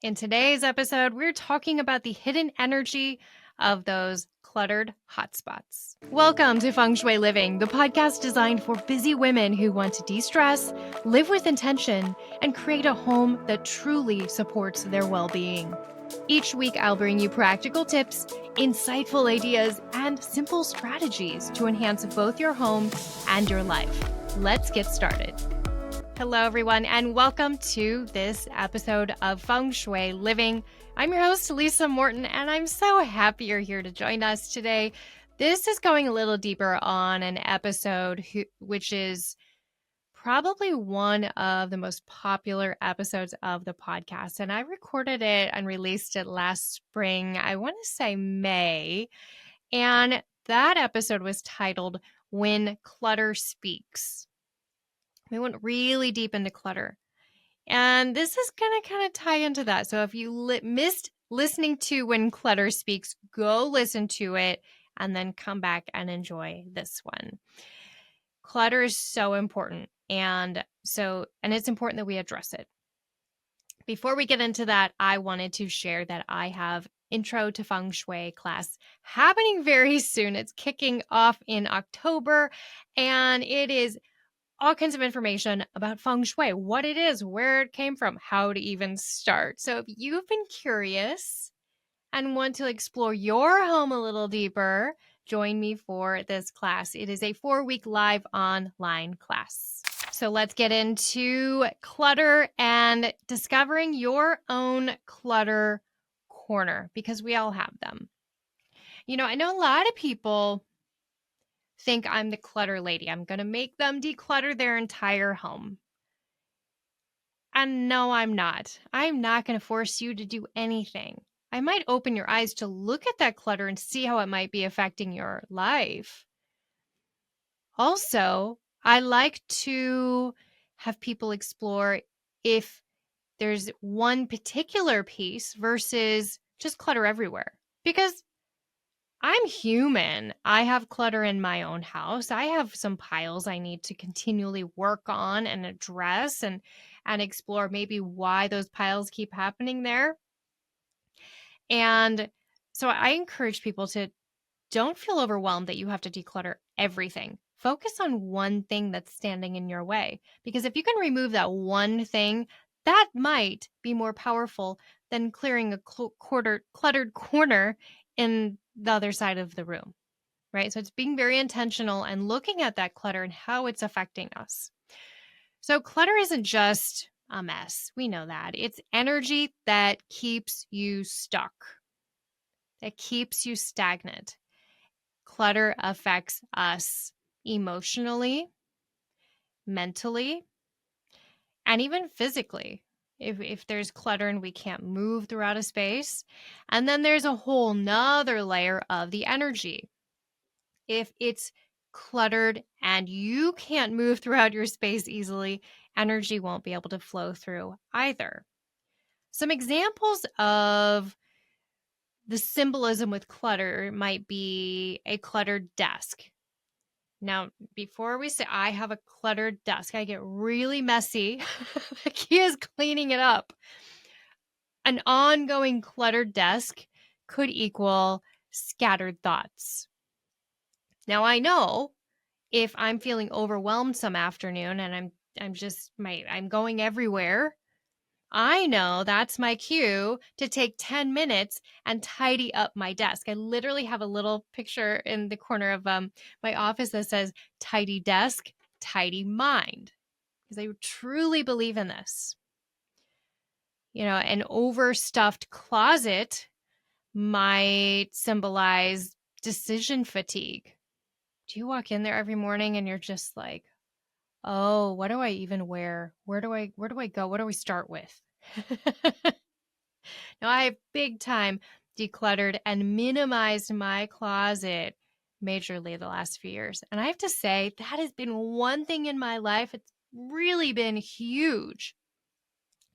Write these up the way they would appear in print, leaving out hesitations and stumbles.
In today's episode, we're talking about the hidden energy of those cluttered hotspots. Welcome to Feng Shui Living, the podcast designed for busy women who want to de-stress, live with intention, and create a home that truly supports their well-being. Each week, I'll bring you practical tips, insightful ideas, and simple strategies to enhance both your home and your life. Let's get started. Hello, everyone, and welcome to this episode of Feng Shui Living. I'm your host, Lisa Morton, and I'm so happy you're here to join us today. This is going a little deeper on an episode which is probably one of the most popular episodes of the podcast, and I recorded it and released it last spring. I want to say May, and that episode was titled When Clutter Speaks. We went really deep into clutter. And this is going to kind of tie into that. So if you missed listening to When Clutter Speaks, go listen to it and then come back and enjoy this one. Clutter is so important. And it's important that we address it. Before we get into that, I wanted to share that I have Intro to Feng Shui class happening very soon. It's kicking off in October, and it is all kinds of information about Feng Shui, what it is, where it came from, how to even start. So if you've been curious and want to explore your home a little deeper, join me for this class. It is a 4-week live online class. So let's get into clutter and discovering your own clutter corner, because we all have them. You know, I know a lot of people think I'm the clutter lady. I'm going to make them declutter their entire home. And no, I'm not. I'm not going to force you to do anything. I might open your eyes to look at that clutter and see how it might be affecting your life. Also, I like to have people explore if there's one particular piece versus just clutter everywhere. Because I'm human. I have clutter in my own house. I have some piles I need to continually work on and address and explore maybe why those piles keep happening there. And so I encourage people to don't feel overwhelmed that you have to declutter everything. Focus on one thing that's standing in your way. Because if you can remove that one thing, that might be more powerful than clearing a cluttered corner in the other side of the room, right? So it's being very intentional and looking at that clutter and how it's affecting us. So clutter isn't just a mess. We know that. It's energy that keeps you stuck, that keeps you stagnant. Clutter affects us emotionally, mentally, and even physically. If there's clutter and we can't move throughout a space. And then there's a whole nother layer of the energy. If it's cluttered and you can't move throughout your space easily, energy won't be able to flow through either. Some examples of the symbolism with clutter might be a cluttered desk. Now, before we say I have a cluttered desk, I get really messy. The key is cleaning it up. An ongoing cluttered desk could equal scattered thoughts. Now, I know if I'm feeling overwhelmed some afternoon and I'm going everywhere, I know that's my cue to take 10 minutes and tidy up my desk. I literally have a little picture in the corner of my office that says tidy desk, tidy mind, because I truly believe in this. You know, an overstuffed closet might symbolize decision fatigue. Do you walk in there every morning and you're just like, oh, what do I even wear? Where do I go? What do we start with? Now, I have big time decluttered and minimized my closet majorly the last few years. And I have to say, that has been one thing in my life. It's really been huge.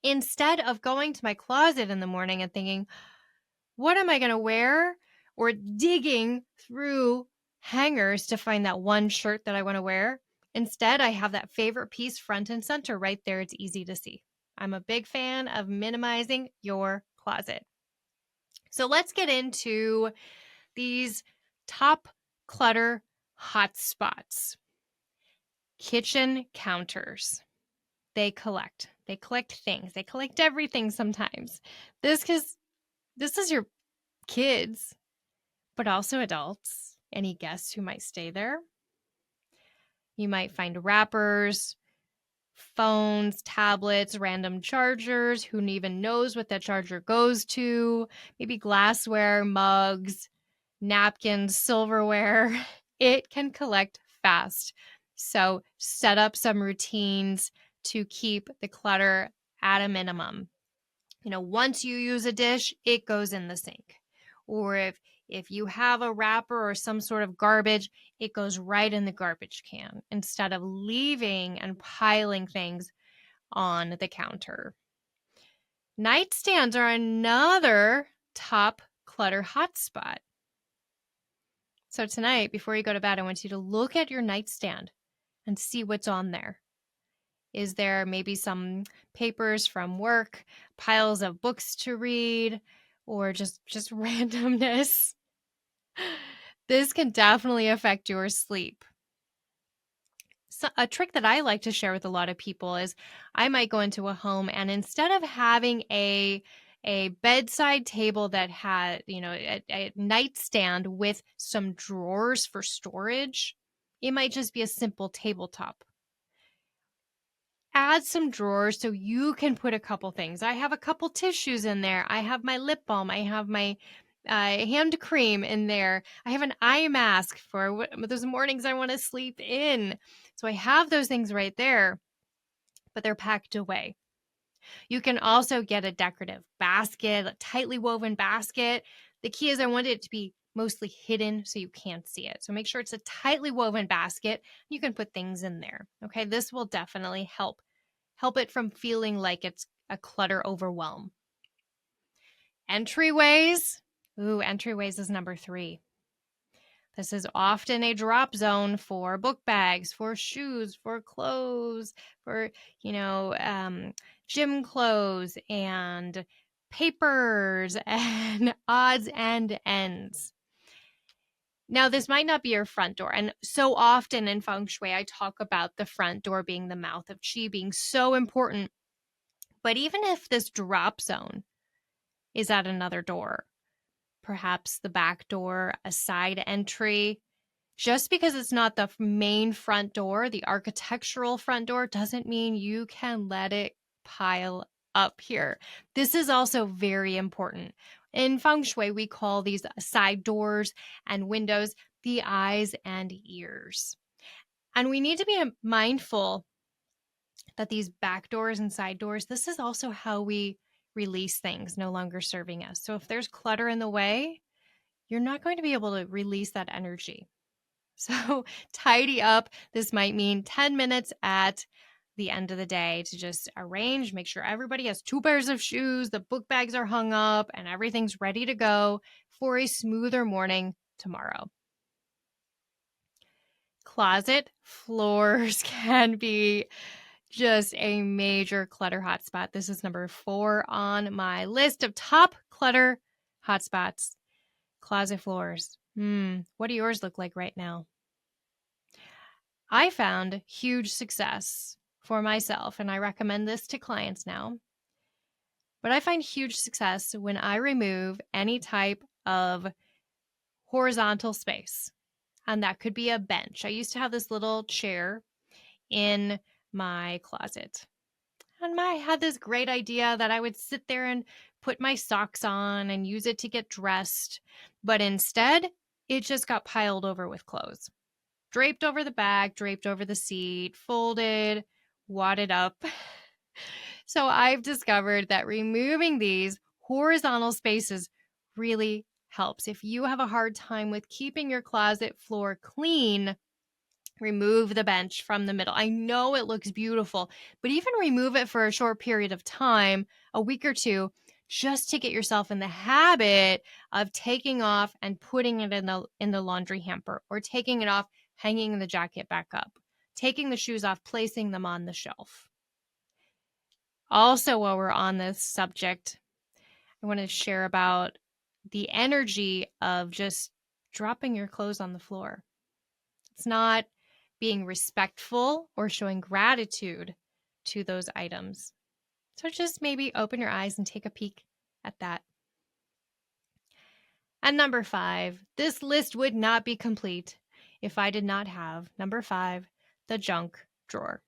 Instead of going to my closet in the morning and thinking, what am I going to wear? Or digging through hangers to find that one shirt that I want to wear. Instead, I have that favorite piece front and center right there. It's easy to see. I'm a big fan of minimizing your closet. So let's get into these top clutter hotspots. Kitchen counters. They collect things. They collect everything sometimes. This is your kids, but also adults. Any guests who might stay there. You might find wrappers, phones, tablets, random chargers. Who even knows what that charger goes to? Maybe glassware, mugs, napkins, silverware. It can collect fast. So set up some routines to keep the clutter at a minimum. Once you use a dish, it goes in the sink. Or if you have a wrapper or some sort of garbage, it goes right in the garbage can instead of leaving and piling things on the counter. Nightstands are another top clutter hotspot. So tonight, before you go to bed, I want you to look at your nightstand and see what's on there. Is there maybe some papers from work, piles of books to read, or just randomness? This can definitely affect your sleep. So a trick that I like to share with a lot of people is I might go into a home and instead of having a bedside table that had, a nightstand with some drawers for storage, it might just be a simple tabletop. Add some drawers so you can put a couple things. I have a couple tissues in there. I have my lip balm. I have my hand cream in there. I have an eye mask for those mornings I want to sleep in. So I have those things right there, but they're packed away. You can also get a decorative basket, a tightly woven basket. The key is I want it to be mostly hidden so you can't see it. So make sure it's a tightly woven basket. You can put things in there. Okay, this will definitely help it from feeling like it's a clutter overwhelm. Entryways. Entryways is number 3. This is often a drop zone for book bags, for shoes, for clothes, for, gym clothes and papers and odds and ends. Now, this might not be your front door. And so often in Feng Shui, I talk about the front door being the mouth of Qi, being so important. But even if this drop zone is at another door, perhaps the back door, a side entry, just because it's not the main front door, the architectural front door, doesn't mean you can let it pile up here. This is also very important. In Feng Shui, we call these side doors and windows the eyes and ears. And we need to be mindful that these back doors and side doors, this is also how we release things no longer serving us. So if there's clutter in the way, you're not going to be able to release that energy. So tidy up. This might mean 10 minutes at the end of the day to just arrange, make sure everybody has 2 pairs of shoes, the book bags are hung up, and everything's ready to go for a smoother morning tomorrow. Closet floors can be just a major clutter hotspot. This is number 4 on my list of top clutter hotspots. Closet floors. What do yours look like right now? I found huge success for myself, and I recommend this to clients now. But I find huge success when I remove any type of horizontal space. And that could be a bench. I used to have this little chair in my closet. And I had this great idea that I would sit there and put my socks on and use it to get dressed. But instead, it just got piled over with clothes. Draped over the back, draped over the seat, folded, wadded up. So I've discovered that removing these horizontal spaces really helps. If you have a hard time with keeping your closet floor clean, remove the bench from the middle. I know it looks beautiful, but even remove it for a short period of time, a week or two, just to get yourself in the habit of taking off and putting it in the laundry hamper, or taking it off, hanging the jacket back up, taking the shoes off, placing them on the shelf. Also, while we're on this subject, I want to share about the energy of just dropping your clothes on the floor. It's not being respectful or showing gratitude to those items. So just maybe open your eyes and take a peek at that. And number 5, this list would not be complete if I did not have number 5, the junk drawer.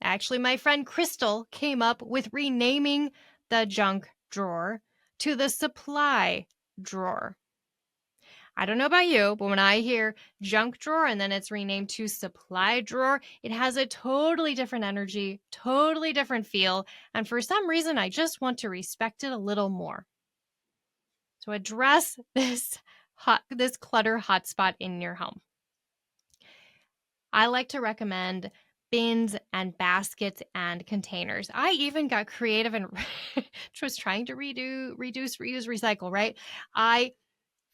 Actually, my friend Crystal came up with renaming the junk drawer to the supply drawer. I don't know about you, but when I hear junk drawer and then it's renamed to supply drawer, it has a totally different energy, totally different feel. And for some reason, I just want to respect it a little more. So address this clutter hotspot in your home. I like to recommend bins and baskets and containers. I even got creative and was trying to reduce, reuse, recycle, right? I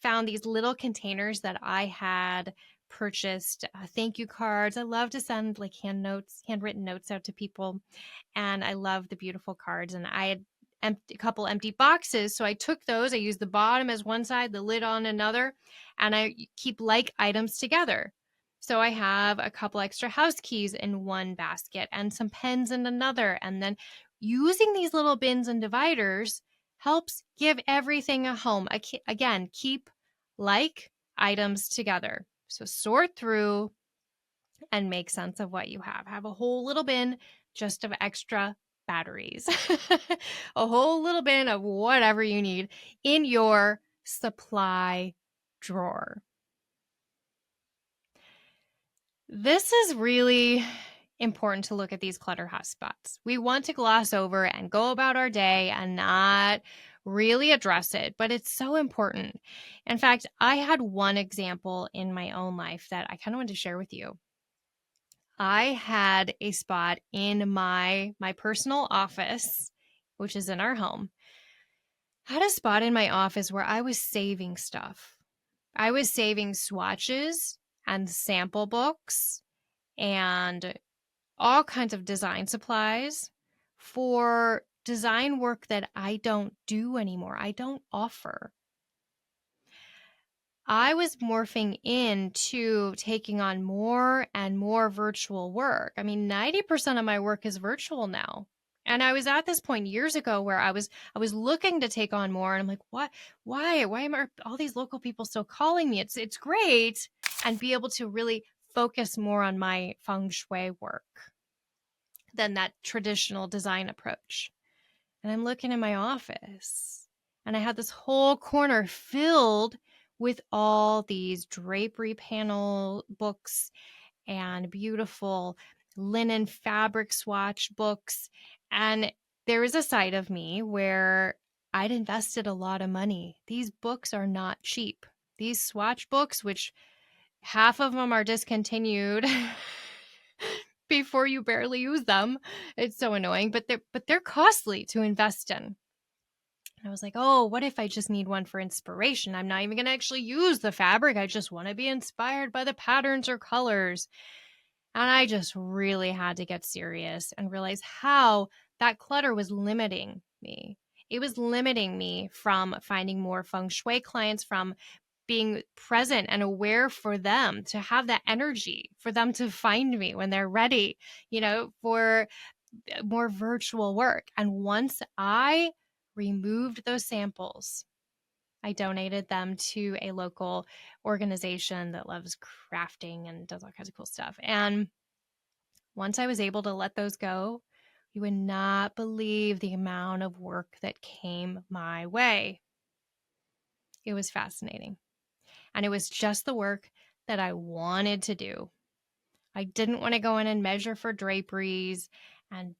found these little containers that I had purchased, thank you cards. I love to send like handwritten notes out to people. And I love the beautiful cards. And I had a couple empty boxes. So I took those, I used the bottom as one side, the lid on another, and I keep like items together. So I have a couple extra house keys in one basket and some pens in another. And then using these little bins and dividers helps give everything a home. Again, keep like items together. So sort through and make sense of what you have. Have a whole little bin just of extra batteries, a whole little bin of whatever you need in your supply drawer. This is really important to look at these clutter hotspots. We want to gloss over and go about our day and not really address it, but it's so important. In fact, I had one example in my own life that I kind of wanted to share with you. I had a spot in my personal office, which is in our home. I had a spot in my office where I was saving stuff. I was saving swatches and sample books and all kinds of design supplies for design work that I don't do anymore. I don't offer. I was morphing into taking on more and more virtual work. I mean, 90% of my work is virtual now. And I was at this point years ago where I was looking to take on more, and I'm like, what? Why am all these local people still calling me? It's great, and be able to really focus more on my Feng Shui work than that traditional design approach. And I'm looking in my office, and I had this whole corner filled with all these drapery panel books and beautiful linen fabric swatch books. And there was a side of me where I'd invested a lot of money. These books are not cheap. These swatch books, which half of them are discontinued before you barely use them. It's so annoying, but they're costly to invest in. And I was like, oh, what if I just need one for inspiration? I'm not even going to actually use the fabric. I just want to be inspired by the patterns or colors. And I just really had to get serious and realize how that clutter was limiting me. It was limiting me from finding more feng shui clients, from being present and aware for them, to have that energy for them to find me when they're ready, for more virtual work. And once I removed those samples, I donated them to a local organization that loves crafting and does all kinds of cool stuff. And once I was able to let those go, you would not believe the amount of work that came my way. It was fascinating. And it was just the work that I wanted to do. I didn't want to go in and measure for draperies and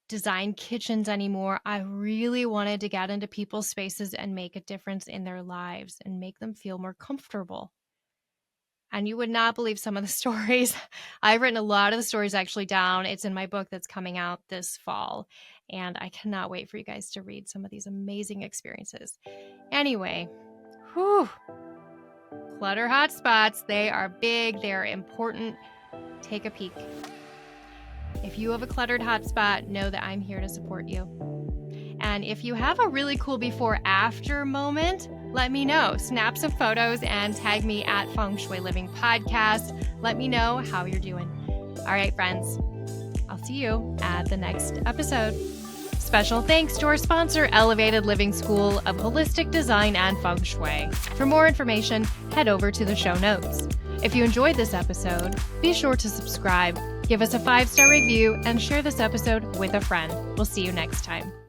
design kitchens anymore. I really wanted to get into people's spaces and make a difference in their lives and make them feel more comfortable. And you would not believe some of the stories. I've written a lot of the stories actually down. It's in my book that's coming out this fall. And I cannot wait for you guys to read some of these amazing experiences. Anyway, clutter hotspots, they are big, they're important. Take a peek. If you have a cluttered hotspot, know that I'm here to support you. And if you have a really cool before-after moment, let me know. Snap some photos and tag me at Feng Shui Living Podcast. Let me know how you're doing. All right, friends. I'll see you at the next episode. Special thanks to our sponsor, Elevated Living School of Holistic Design and Feng Shui. For more information, head over to the show notes. If you enjoyed this episode, be sure to subscribe, give us a 5-star review, and share this episode with a friend. We'll see you next time.